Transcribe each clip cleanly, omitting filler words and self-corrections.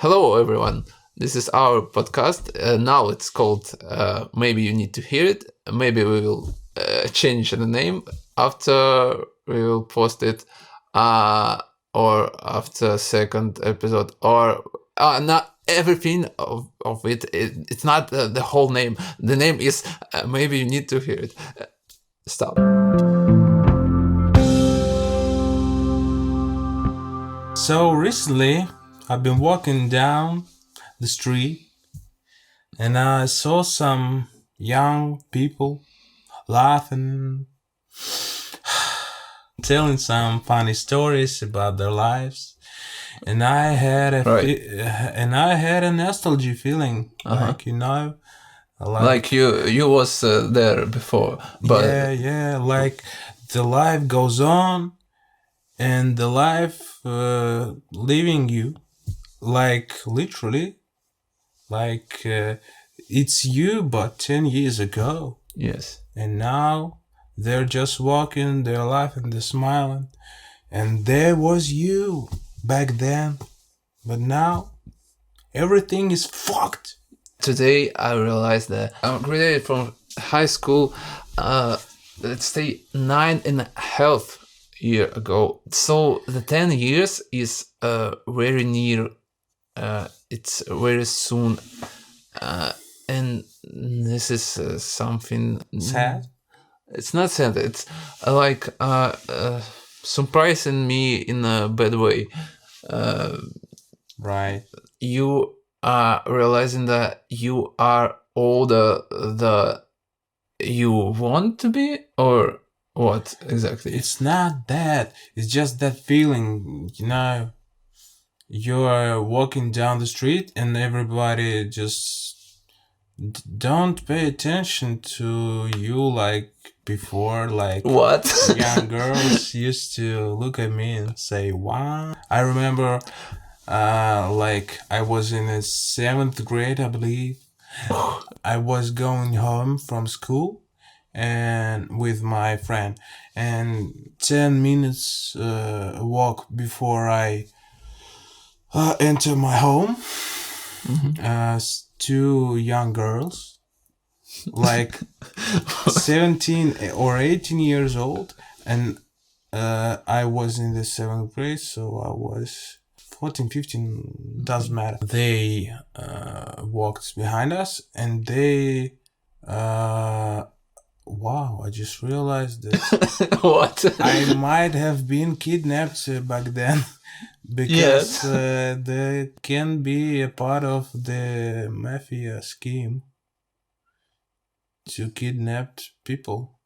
Hello, everyone. This is our podcast. Now it's called Maybe You Need to Hear It. Maybe we will change the name after we will post it, or after second episode, or not everything of it. It's not the whole name. The name is Maybe You Need to Hear It. Stop. So recently, I've been walking down the street and I saw some young people laughing, telling some funny stories about their lives, and I had a nostalgia feeling, like Like you was there before, but like the life goes on, and the life leaving you, like literally, like it's you, but 10 years ago. yes. And now they're just walking their life and they're smiling. And there was you back then. But now everything is fucked. Today I realized that I graduated from high school, let's say 9.5 years ago. So the 10 years is very near, it's very soon. And this is something Sad? It's not sad. It's like surprising me in a bad way. Right. You are realizing that you are older than you want to be, or what exactly? It's not that. It's just that feeling, you are walking down the street and everybody just don't pay attention to you like before. Like, What? young girls used to look at me and say, wow. I remember, like, I was in the 7th grade, I believe. I was going home from school and with my friend, and 10 minutes walk before I enter my home. Two young girls, like 17 or 18 years old, and I was in the 7th grade, so I was 14, 15, doesn't matter. They walked behind us, and they wow, I just realized that What? I might have been kidnapped back then. Because they can be a part of the mafia scheme to kidnap people.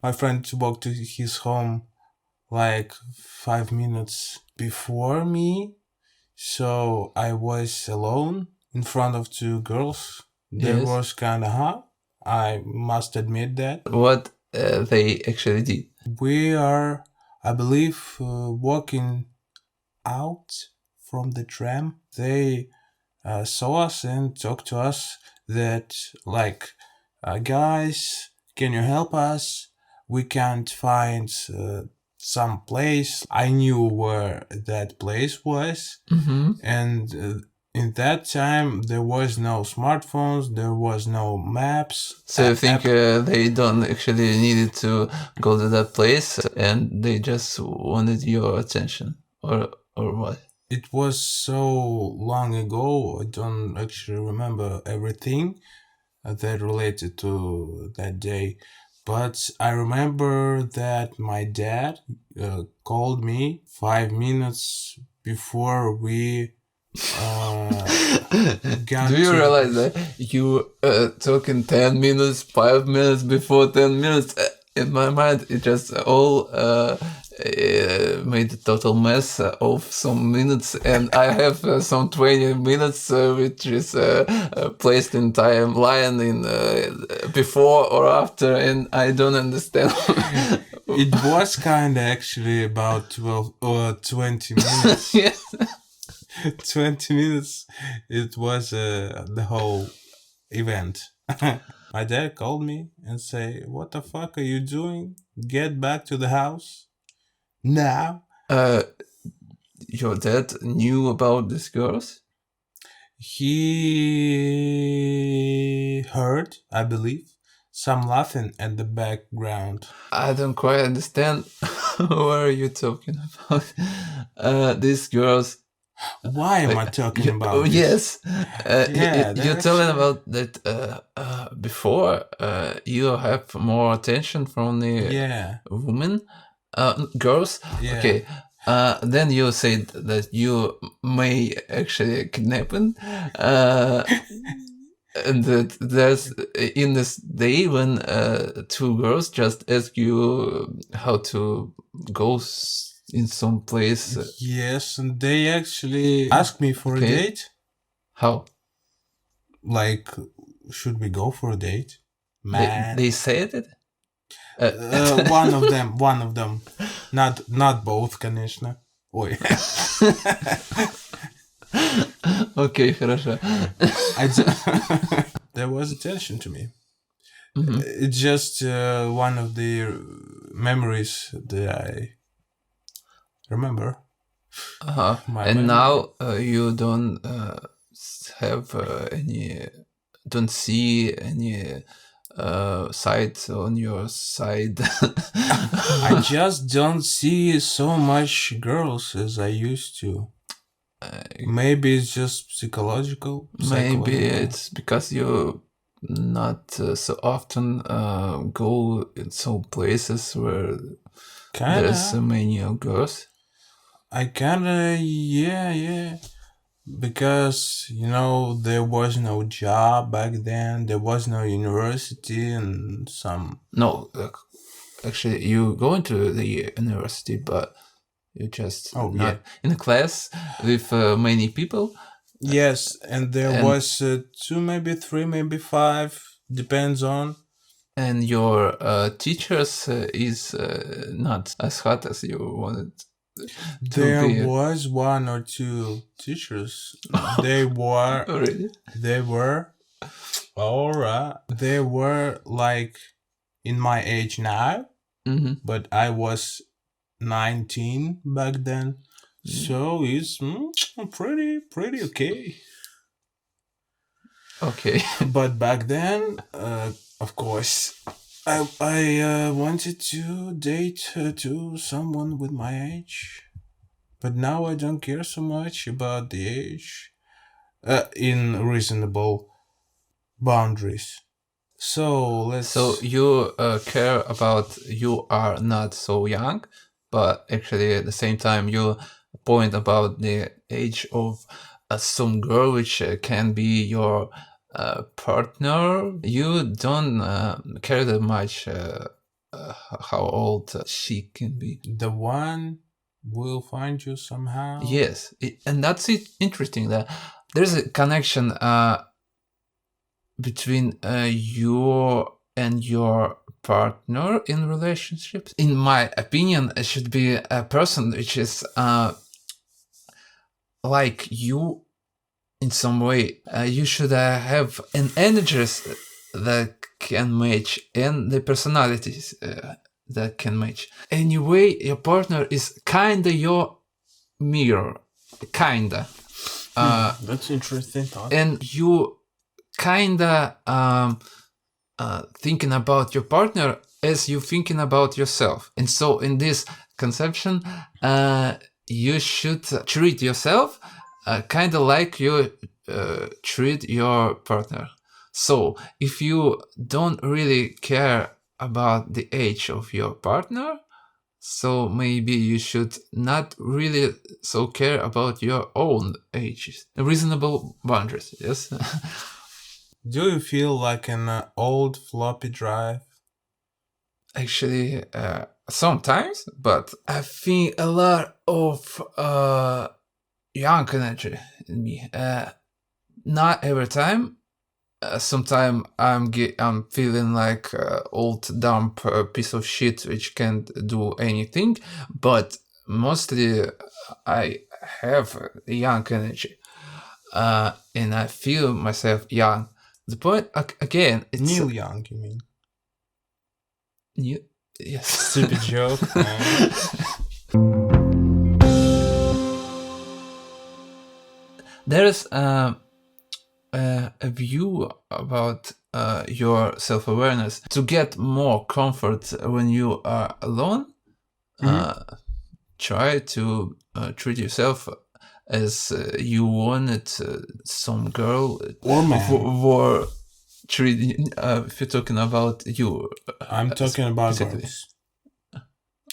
My friend walked to his home like 5 minutes before me, so I was alone in front of two girls. That Yes. was kind of hot. I must admit that. What they actually did? We are, I believe, walking out from the tram. They saw us and talked to us that, like, guys, can you help us? We can't find some place. I knew where that place was, and in that time there was no smartphones, there was no maps. So you think they don't actually needed to go to that place, and they just wanted your attention, or what? It was so long ago, I don't actually remember everything that related to that day. But I remember that my dad called me 5 minutes before we got Do you to... realize that you talking 10 minutes, 5 minutes before 10 minutes? In my mind, it just all made a total mess of some minutes, and I have some 20 minutes which is placed in timeline in before or after, and I don't understand. It was kind of actually about 12 or 20 minutes. Yes. 20 minutes. It was the whole event. My dad called me and say, "What the fuck are you doing? Get back to the house now." Your dad knew about these girls? he heard, I believe, some laughing at the background. I don't quite understand what are you talking about. These girls. Why am I talking about this? Yes, Yeah, you're that telling actually- about that before you have more attention from the Yeah, women, girls. yeah. Okay, then you said that you may actually kidnapping, and that there's in this day when two girls just ask you how to go in some place. Yes, and they actually asked me for Okay. a date. How? Like, should we go for a date? Man. They said it? One of them. Not both, конечно. Ой. Окей, хорошо. There was attention to me. Mhm. It's just one of the memories that I remember. Uh-huh. My And memory. now you don't have don't see any sight on your side. I just don't see so much girls as I used to. Maybe it's just psychological. Maybe it's because you not so often go in some places where there's so many girls. I kinda, yeah. Because, there was no job back then, there was no university and some. No, actually, you go into the university, but you just not in a class with many people. Yes, and there was 2, maybe 3, maybe 5, depends on. And your teachers is not as hot as you wanted. There was 1 or 2 teachers. They were. Really? They were. Alright. They were like in my age now, but I was 19 back then. So it's pretty okay. Okay. But back then, of course, I wanted to date to someone with my age. But now I don't care so much about the age. In reasonable boundaries. So you care about you are not so young, but actually at the same time you point about the age of some girl which can be your partner. You don't care that much how old she can be. The one will find you somehow. Yes, and that's it. Interesting that there's a connection between you and your partner in relationships. In my opinion, it should be a person which is like you in some way. You should have an energies that can match and the personalities that can match. Anyway, your partner is kinda your mirror. Kinda. That's interesting thought. And you kinda thinking about your partner as you thinking about yourself. And so in this conception, you should treat yourself kind of like you treat your partner. So if you don't really care about the age of your partner, so maybe you should not really so care about your own ages. Reasonable boundaries, yes? Do you feel like an old floppy drive? Actually, sometimes, but I think a lot of young energy in me. Not every time. Sometimes I'm feeling like old dumb piece of shit which can't do anything, but mostly I have young energy, and I feel myself young. The point again, it's Neil Young, you mean? Yes. Stupid joke, man. There's a view about your self-awareness to get more comfort when you are alone. Try to treat yourself as you wanted some girl Or man. were treating. If you're talking about you, I'm talking about specifically. girls.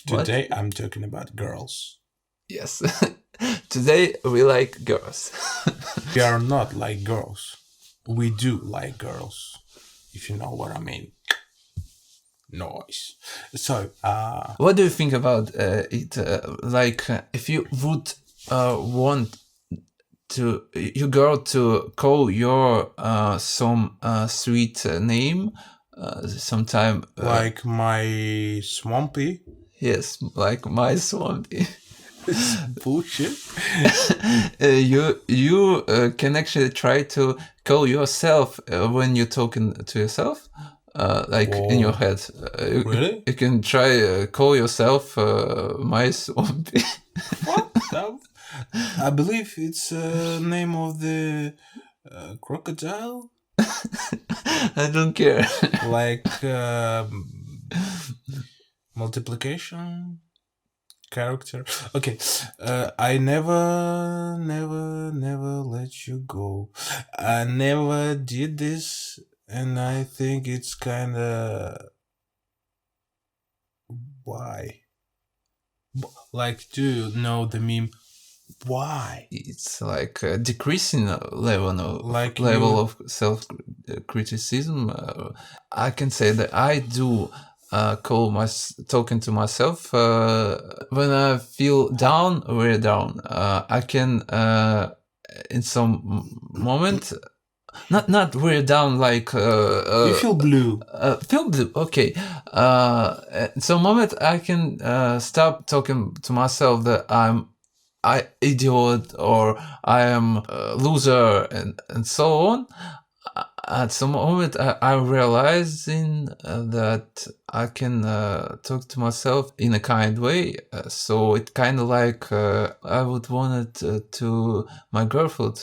What? Today I'm talking about girls. Yes. Today we like girls. We are not like girls. We do like girls, if you know what I mean. Noise. So, What do you think about it? If you would want to your girl to call your some sweet name sometime, like my swampy. yes, like my swampy. It's bullshit. You can actually try to call yourself when you're talking to yourself, in your head. Really? You can try call yourself my swampy. What? I believe it's name of the crocodile. I don't care. Like multiplication character. Okay. I never let you go. I never did this, and I think it's kinda why. Like, do you know the meme? Why? It's like a decreasing level you- of self criticism. I can say that I do talking to myself when I feel down, very down. I can in some moment. Not very down, like You feel blue. feel blue. Okay. In some moment I can stop talking to myself that I idiot or I am a loser and so on. At some moment I'm realizing that I can talk to myself in a kind way. So it kind of like I would want it to my girlfriend.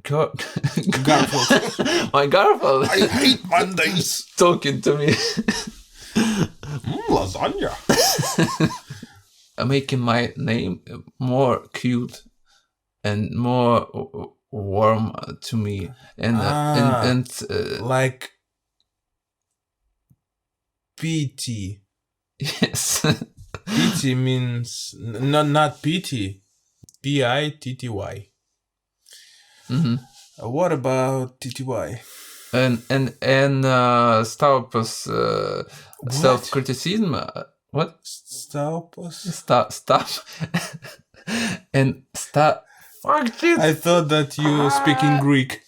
Garfield. My girlfriend. I hate Mondays. Talking to me. Lasagna. Making my name more cute and more warm to me, and like PT. yes. PT means not PT. PITTY. Mm-hmm. What about TTY? And stop us self criticism. What? Stop us. Stop. And stop. Fuck shit. I thought that you speak in Greek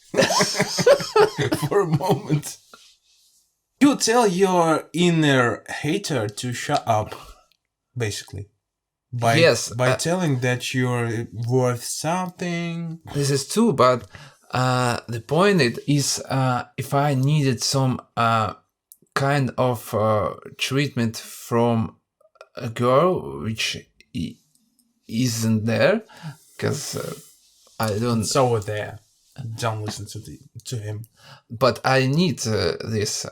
for a moment. You tell your inner hater to shut up, basically. By telling that you're worth something. This is true, but the point is if I needed some kind of treatment from a girl which isn't there, because I don't. It's over there. Don't listen to him. But I need this.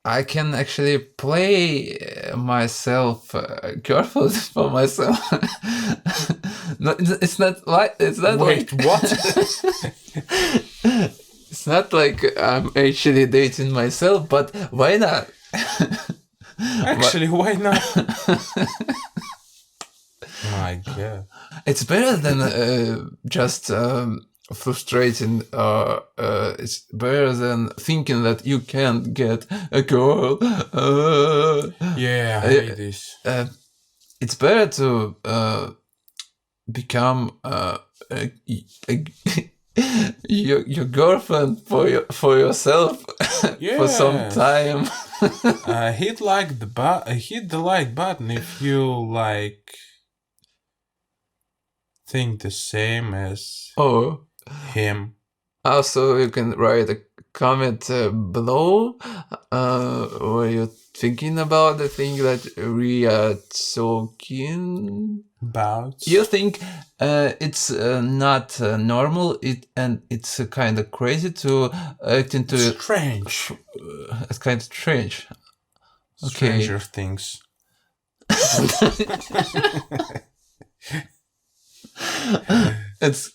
I can actually play myself careful for myself. No, it's not like it's not. Wait, like, what? It's not like I'm actually dating myself, but why not? Actually, why not? My God. It's better than just frustrating. It's better than thinking that you can't get a girl. Yeah, I hate this. It's better to become your girlfriend for yourself for some time. Hit the like button if you like think the same as him. Also, you can write a comment below. Were you thinking about the thing that we are talking about? You think it's not normal, it's kind of crazy to act into it. Strange. It's kind of strange. Stranger Things. It's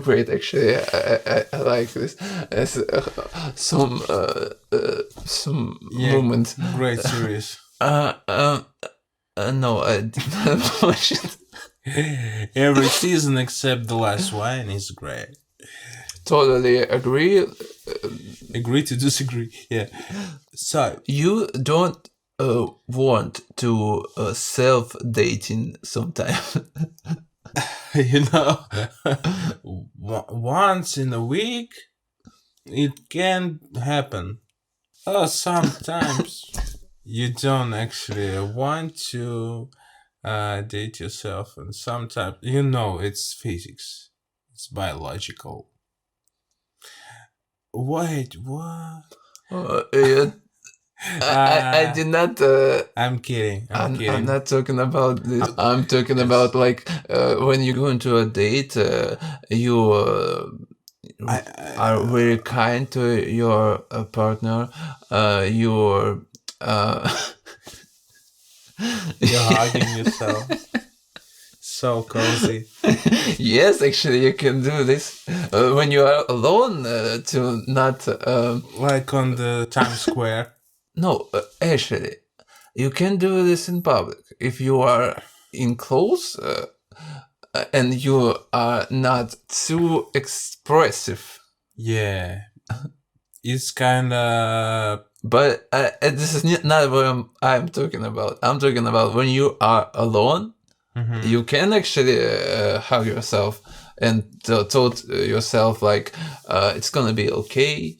great, actually. I like this. It's some moment. Great series. No, I didn't watch it. Every season except the last one is great. Totally agree. Agree to disagree. Yeah. So you don't want to self-dating sometime. Once in a week it can happen. Sometimes you don't actually want to date yourself, and sometimes it's physics, it's biological. Wait, what? I did not. I'm kidding. I'm not talking about this. I'm talking about like when you go into a date, you are very kind to your partner. You're hugging yourself. So cozy. Yes, actually, you can do this when you are alone. To not like on the Times Square. No, actually, you can do this in public if you are in close and you are not too expressive. Yeah, it's kind of. But this is not what I'm talking about. I'm talking about when you are alone. Mm-hmm. You can actually hug yourself and told yourself like it's gonna be okay.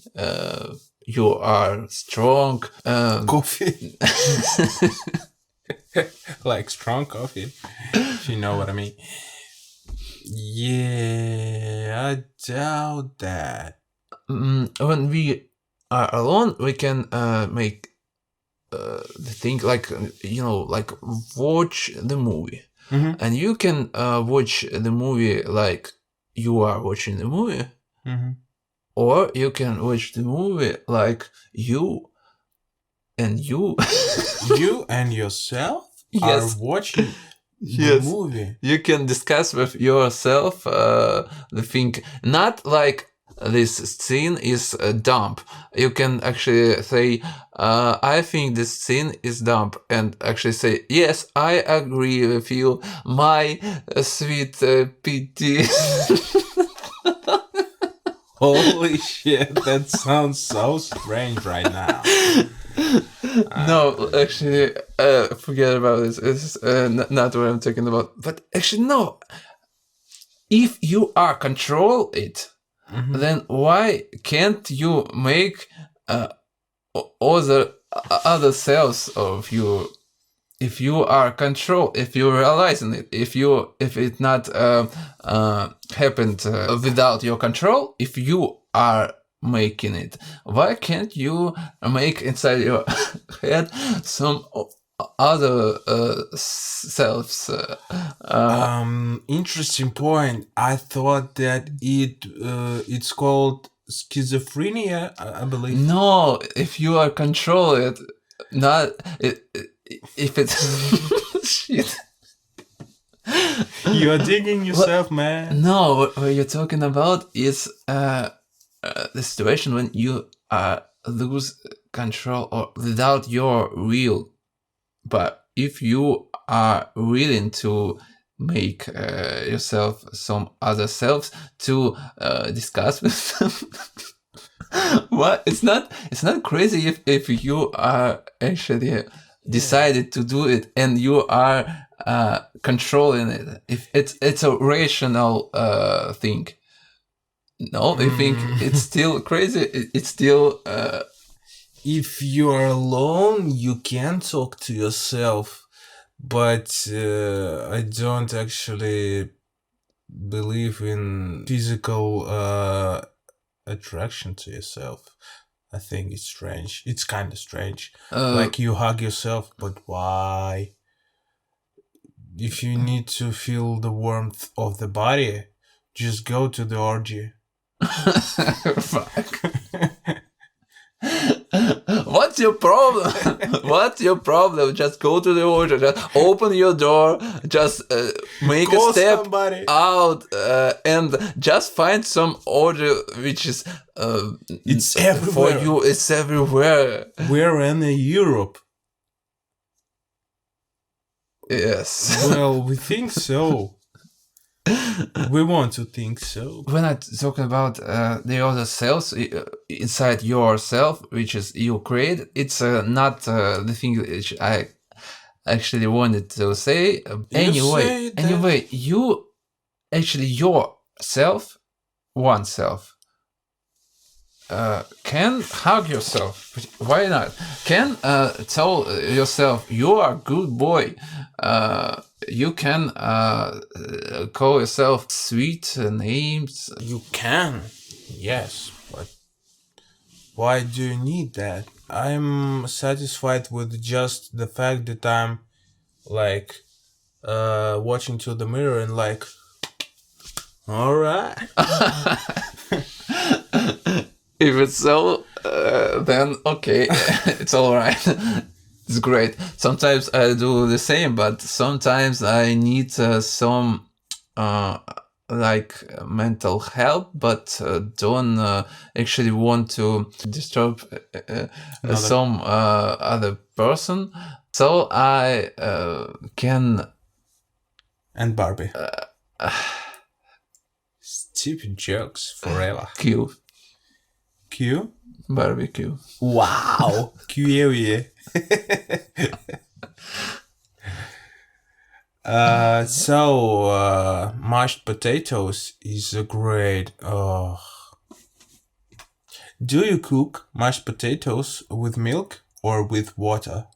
You are strong. Coffee. Like strong coffee, if you know what I mean. Yeah, I doubt that. When we are alone, we can make the thing like like watch the movie. Mm-hmm. And you can watch the movie like you are watching the movie. Mm-hmm. Or you can watch the movie like you and you. You and yourself are watching the movie. You can discuss with yourself the thing. Not like this scene is dumb. You can actually say, I think this scene is dumb. And actually say, yes, I agree with you, my sweet pity. Holy shit, that sounds so strange right now. No, actually, forget about this. It's not what I'm talking about. But actually, no. If you are control it, mm-hmm. then why can't you make other selves of you? If you are control, if you realizing it, if it not happened without your control, if you are making it, why can't you make inside your head some other selves? Interesting point. I thought that it's called schizophrenia, I believe. No, if you are control it, not it. If it's shit. You're digging yourself, man. No, what you're talking about is the situation when you lose control or without your will. But if you are willing to make yourself some other selves to discuss with them. What? It's not crazy if you are actually decided to do it and you are controlling it. If it's a rational thing. No, I think it's still crazy. It's still. If you are alone, you can talk to yourself, but I don't actually believe in physical attraction to yourself. I think it's strange. It's kind of strange. Uh, Like you hug yourself, but why? If you need to feel the warmth of the body, just go to the orgy. Fuck. What's your problem? What's your problem? Just go to the order. Just open your door. Just make Call a step somebody. out and just find some order which is It's for everywhere. you. It's everywhere. We're in Europe. Yes. Well, we think so. We want to think so. When I talk about the other cells inside yourself, which is you create, it's not the thing which I actually wanted to say. Anyway, you actually yourself, oneself, can hug yourself. Why not? Can tell yourself you are a good boy. You can call yourself sweet names. You can, yes, but why do you need that? I'm satisfied with just the fact that I'm like watching to the mirror and like, all right. If it's so, then okay, it's all right. It's great. Sometimes I do the same, but sometimes I need some like mental help, but don't actually want to disturb some other person. So I can. And Barbie. Stupid jokes forever. Qeur. Q? Barbecue. Wow. Qeur. So mashed potatoes is a great. Do you cook mashed potatoes with milk or with water?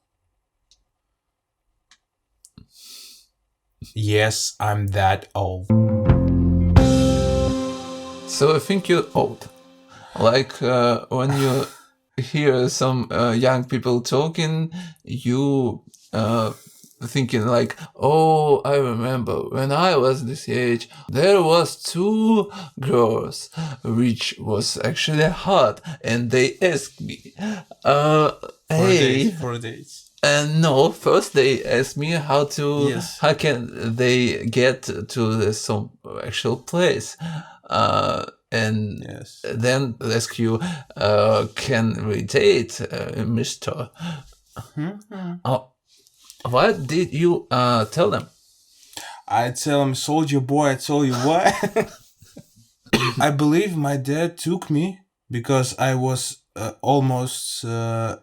Yes, I'm that old. So I think you're old. Like when you hear some young people talking, you thinking like, oh, I remember when I was this age, there was 2 girls, which was actually hot, and they asked me, hey, For days. no, first they asked me how Yes. can they get to some actual place, and Yes. then ask you, can we date, Mister? Oh, what did you tell them? I tell him, soldier boy, I told you what. I believe my dad took me because I was almost at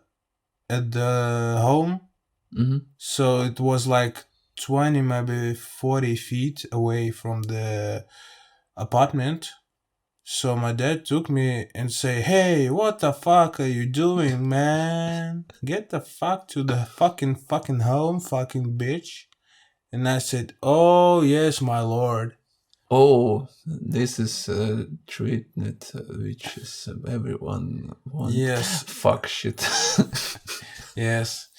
the home. Mm-hmm. So it was like 20, maybe 40 feet away from the apartment. So my dad took me and say, hey, what the fuck are you doing, man? Get the fuck to the fucking home, fucking bitch. And I said, oh, yes, my lord. Oh, this is treatment which is everyone wants. Yes. Fuck shit. Yes.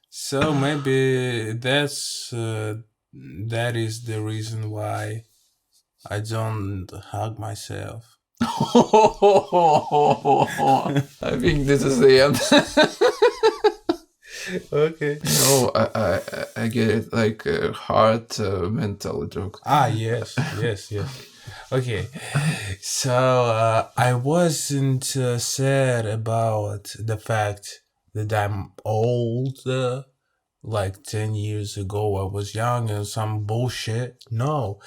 So maybe that is the reason why I don't hug myself. I think this is the end. Okay. No, I get it, like a hard mental joke. Yes. Okay. So I wasn't sad about the fact that I'm old. Like 10 years ago, I was young and some bullshit. No,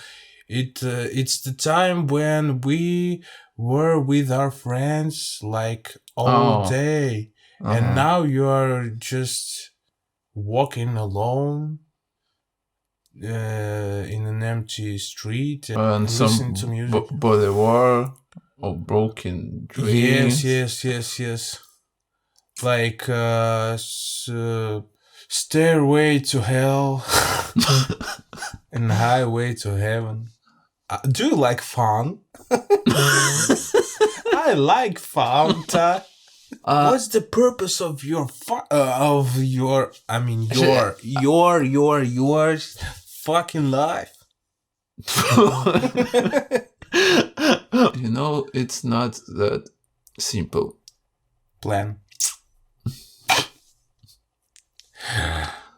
it's the time when we were with our friends like all day, and now you are just walking alone in an empty street and listening to music. Body war or broken dreams. Yes. Like Stairway to Hell and Highway to Heaven. Do you like fun? I I like Fanta. What's the purpose of your yours fucking life? You know, it's not that simple. Plan.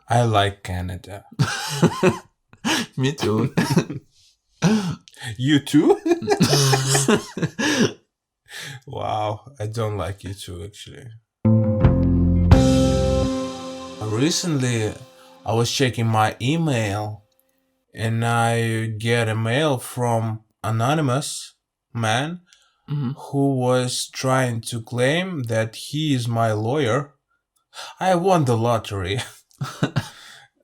I like Canada. Me too. You too? Wow, I don't like you too, actually. Recently, I was checking my email and I get a mail from anonymous man who was trying to claim that he is my lawyer. I won the lottery.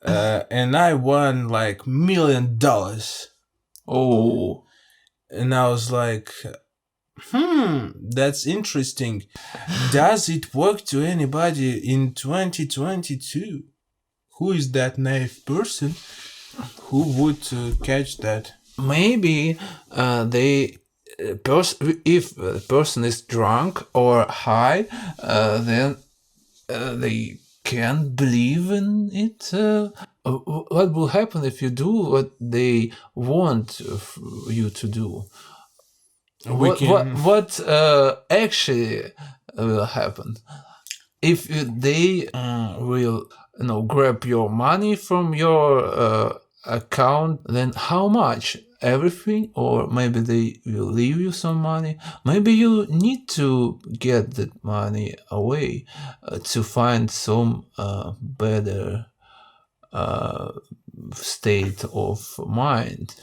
And I won like $1 million. Oh. And I was like, that's interesting. Does it work to anybody in 2022? Who is that naive person who would catch that? Maybe if the person is drunk or high, then they can't believe in it. What will happen if you do what they want you to do? What actually will happen if they will grab your money from your account? Then how much? Everything? Or maybe they will leave you some money. Maybe you need to get that money away to find some better state of mind.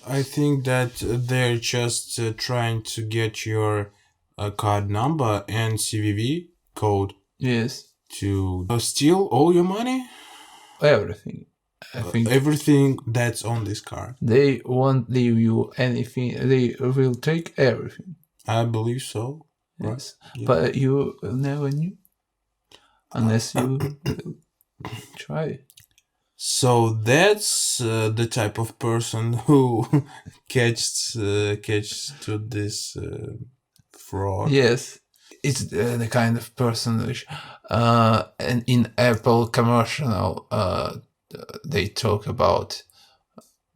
I think that they're just trying to get your card number and CVV code. Yes. To steal all your money? Everything. I think everything that's on this card. They won't leave you anything. They will take everything. I believe so. Yes. Right? Yeah. But you never knew. Unless you try. So that's the type of person who catches to this fraud. Yes, it's the kind of person which, and in Apple commercial, they talk about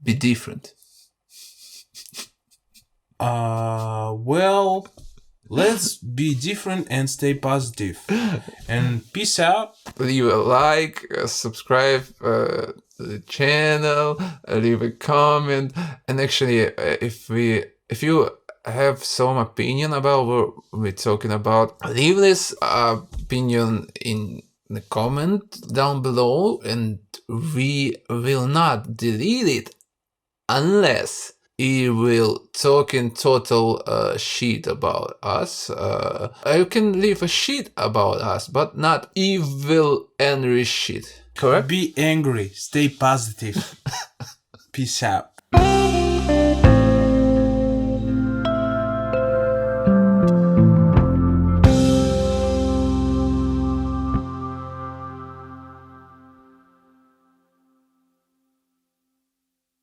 be different. Well, let's be different and stay positive. And peace out. Leave a like, subscribe to the channel, leave a comment. And actually, if you have some opinion about what we're talking about, leave this opinion in the comment down below, and we will not delete it unless he will talk in total shit about us. You can leave a shit about us, but not evil angry shit. Correct? Be angry. Stay positive. Peace out.